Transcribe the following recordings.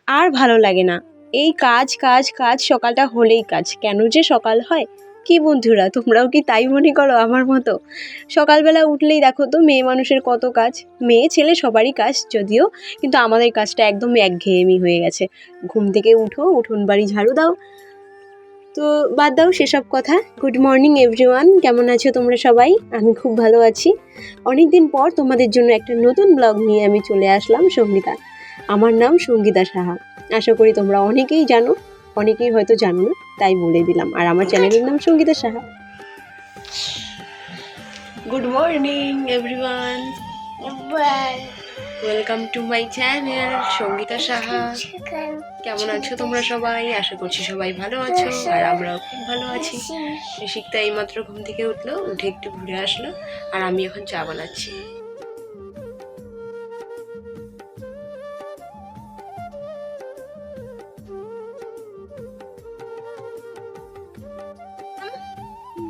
আর ভালো লাগে না। এই কাজ কাজ কাজ, সকালটা হলেই কাজ, কেন যে সকাল হয়। কি বন্ধুরা, তোমরাও কি তাই মনে করো আমার মতো? সকালবেলা উঠলেই দেখো তো মেয়ে মানুষের কত কাজ, মেয়ে ছেলে সবারই কাজ যদিও, কিন্তু আমাদের কাজটা একদম একঘেয়েমি হয়ে গেছে। ঘুম থেকে উঠো, উঠোন বাড়ি ঝাড়ু দাও। তো বাদ দাও সেসব কথা। গুড মর্নিং এভরিওয়ান, কেমন আছো তোমরা সবাই? আমি খুব ভালো আছি। অনেক দিন পর তোমাদের জন্য একটা নতুন ব্লগ নিয়ে আমি চলে আসলাম, সঙ্গীতা। আমার নাম সঙ্গীতা সাহা। আশা করি তোমরা অনেকেই জানো, অনেকেই হয়তো জানো না, তাই বলে দিলাম। আর আমার চ্যানেলের নাম Sangeeta Saha. Good morning everyone, welcome to my channel Sangeeta Saha. কেমন আছো তোমরা সবাই? আশা করছি সবাই ভালো আছো, আর আমরাও খুব ভালো আছি। ঋষিকটা এইমাত্র ঘুম থেকে উঠলো, উঠে একটু ঘুরে আসলো, আর আমি এখন চা বানাচ্ছি।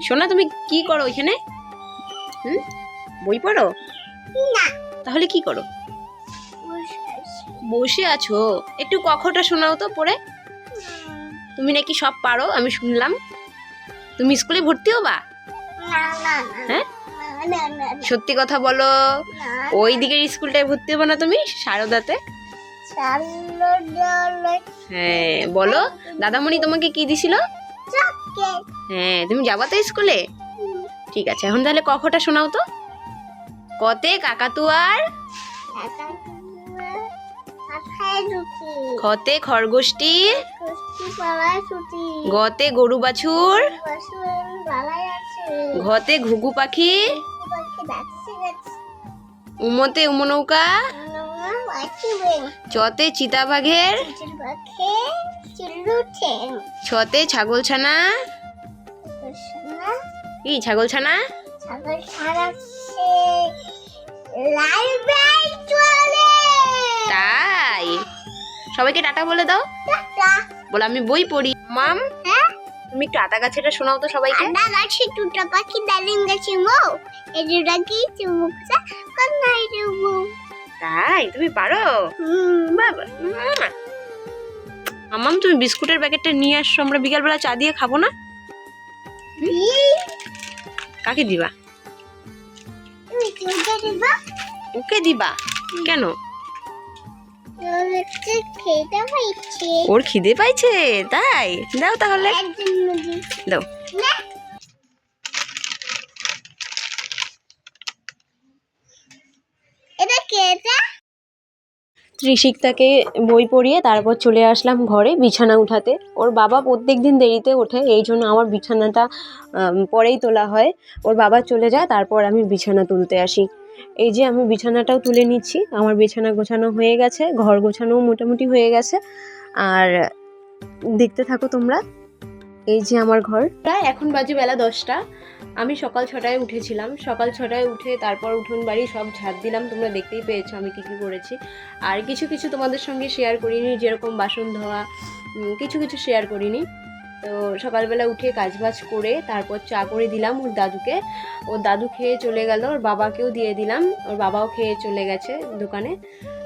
সোনা, তুমি কি করো ওইখানে? বই পড়ো? তাহলে কি করো? বসে আছো। একটু কখটা শোনাও তো পড়ে। তুমি নাকি সব পারো, আমি শুনলাম। তুমি স্কুলে ভর্তি হবা? হ্যাঁ, সত্যি কথা বলো। ওই দিকের স্কুলটায় ভর্তি হবো না তুমি, সারদাতে? হ্যাঁ বলো, দাদামণি তোমাকে কি দিছিল? হ্যাঁ, তুমি যাবা তো স্কুলে? ঠিক আছে, এখন তাহলে কখটা শোনাও তো। কতে কাকাতুয়ার, খতে খরগোশটি, গতে গরু বাছুর, ঘতে ঘুঘু পাখি, উমতে উমনৌকা, চতে চিতাবাঘের, ছতে ছাগলছানা। কি ছাগলছানা? তাই, সবাইকে টাটা বলে দাও। বলে আমি বই পড়ি। মাম, তুমি একটু আতা গাছেটা শোনাও তো সবাইকে। আতা গাছে দুটো পাখি, ডালিম গাছে মৌ, এই দুটো কি চুমুকটা কোনায় রুবু। তাই, তুমি পারো? বাবা, মাম তুমি বিস্কুটের প্যাকেটটা নিয়ে আসছো, আমরা বিকালবেলা চা দিয়ে খাবো না? কাকে দিবা? ওকে দিবা কেন? ওর খিদে পাইছে তাই? দাও তাহলে, দাও। ত্রিশিকটাকে বই পড়িয়ে তারপর চলে আসলাম ঘরে বিছানা উঠাতে। ওর বাবা প্রত্যেক দিন দেরিতে ওঠে, এই জন্য আমার বিছানাটা পরেই তোলা হয়। ওর বাবা চলে যায়, তারপর আমি বিছানা তুলতে আসি। এই যে আমি বিছানাটাও তুলে নিচ্ছি, আমার বিছানা গোছানো হয়ে গেছে, ঘর গোছানোও মোটামুটি হয়ে গেছে। আর দেখতে থাকো তোমরা। এই যে আমার ঘর। প্রায় এখন বাজে বেলা 10টা। আমি সকাল 6টায় উঠেছিলাম। সকাল 6টায় উঠে তারপর উঠোন বাড়ি সব ঝাড় দিলাম, তোমরা দেখতেই পেয়েছো আমি কী কী করেছি। আর কিছু কিছু তোমাদের সঙ্গে শেয়ার করিনি, যেরকম বাসন ধোয়া, কিছু কিছু শেয়ার করিনি। তো সকালবেলা উঠে কাজবাজ করে তারপর চা করে দিলাম ওর দাদুকে। ওর দাদু খেয়ে চলে গেল, ওর বাবাকেও দিয়ে দিলাম, ওর বাবাও খেয়ে চলে গেছে দোকানে।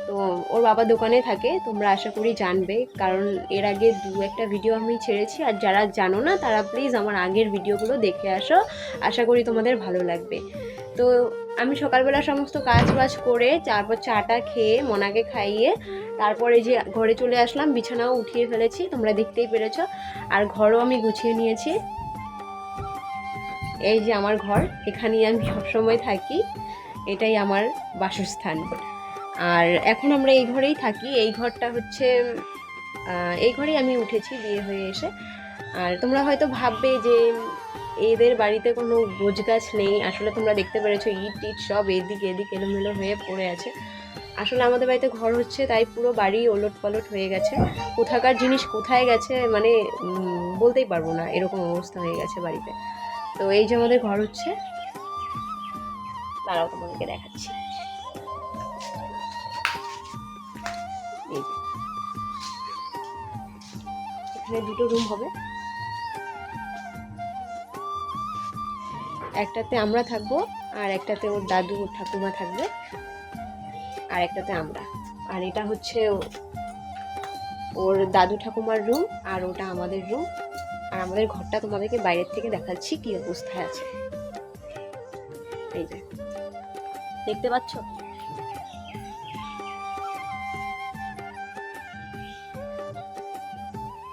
তো ওর বাবা দোকানে থাকে, তোমরা আশা করি জানবে, কারণ এর আগে 2-1টা ভিডিও আমি ছেড়েছি। আর যারা জানো না তারা প্লিজ আমার আগের ভিডিওগুলো দেখে আসো, আশা করি তোমাদের ভালো লাগবে। তো আমি সকালবেলা সমস্ত কাজ বাজ করে তারপর চাটা খেয়ে মনাকে খাইয়ে তারপরে যে ঘরে চলে আসলাম, বিছানাও উঠিয়ে ফেলেছি, তোমরা দেখতেই পেরেছো। আর ঘরও আমি গুছিয়ে নিয়েছি। এই যে আমার ঘর, এখানেই আমি সবসময় থাকি, এটাই আমার বাসস্থান। আর এখন আমরা এই ঘরেই থাকি। এই ঘরটা হচ্ছে, এই ঘরেই আমি উঠেছি বিয়ে হয়ে এসে। আর তোমরা হয়তো ভাববে যে এদের বাড়িতে কোনো গোছ গাছ নেই, আসলে তোমরা দেখতে পেরেছো ইট টিট সব এদিক এদিক এলোমেলো হয়ে পড়ে আছে। আসলে আমাদের বাড়িতে ঘর হচ্ছে, তাই পুরো বাড়ি ওলট পালট হয়ে গেছে, কোথাকার জিনিস কোথায় গেছে মানে বলতেই পারবো না, এরকম অবস্থা হয়ে গেছে বাড়িতে। তো এই যে আমাদের ঘর হচ্ছে, তারাও তোমাদেরকে দেখাচ্ছি। এখানে 2টো রুম হবে, একটাতে আমরা থাকবো, আর একটাতে ওর দাদু ওর ঠাকুমা থাকবে, আর একটাতে আমরা। আর এটা হচ্ছে ওর দাদু ঠাকুমার রুম, আর ওটা আমাদের রুম। আর আমাদের ঘরটা তোমাদেরকে বাইরের থেকে দেখাচ্ছি কি অবস্থায় আছে। এই যে দেখতে পাচ্ছ,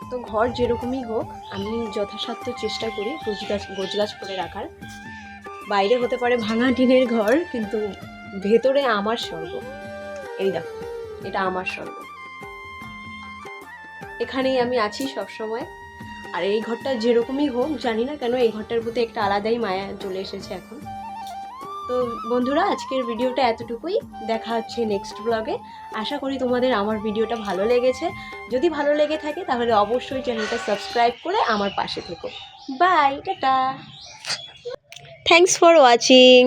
তো ঘর যেরকমই হোক আমি যথাসাধ্য চেষ্টা করি গোছগাছ করে রাখার। বাইরে হতে পারে ভাঙা টিনের ঘর, কিন্তু ভেতরে আমার স্বর্গ। এই দেখো, এটা আমার স্বর্গ, এখানেই আমি আছি সব সময়। আর এই ঘরটা যেরকমই হোক, জানি না কেন এই ঘরটার প্রতি একটা আলাদাই মায়া চলে এসেছে এখন। তো বন্ধুরা, আজকের ভিডিওটা এতটুকুই। দেখা হচ্ছে নেক্সট ব্লগে। আশা করি তোমাদের আমার ভিডিওটা ভালো লেগেছে। যদি ভালো লেগে থাকে তাহলে অবশ্যই চ্যানেলটা সাবস্ক্রাইব করে আমার পাশে থেকো। Bye, tata, thanks for watching.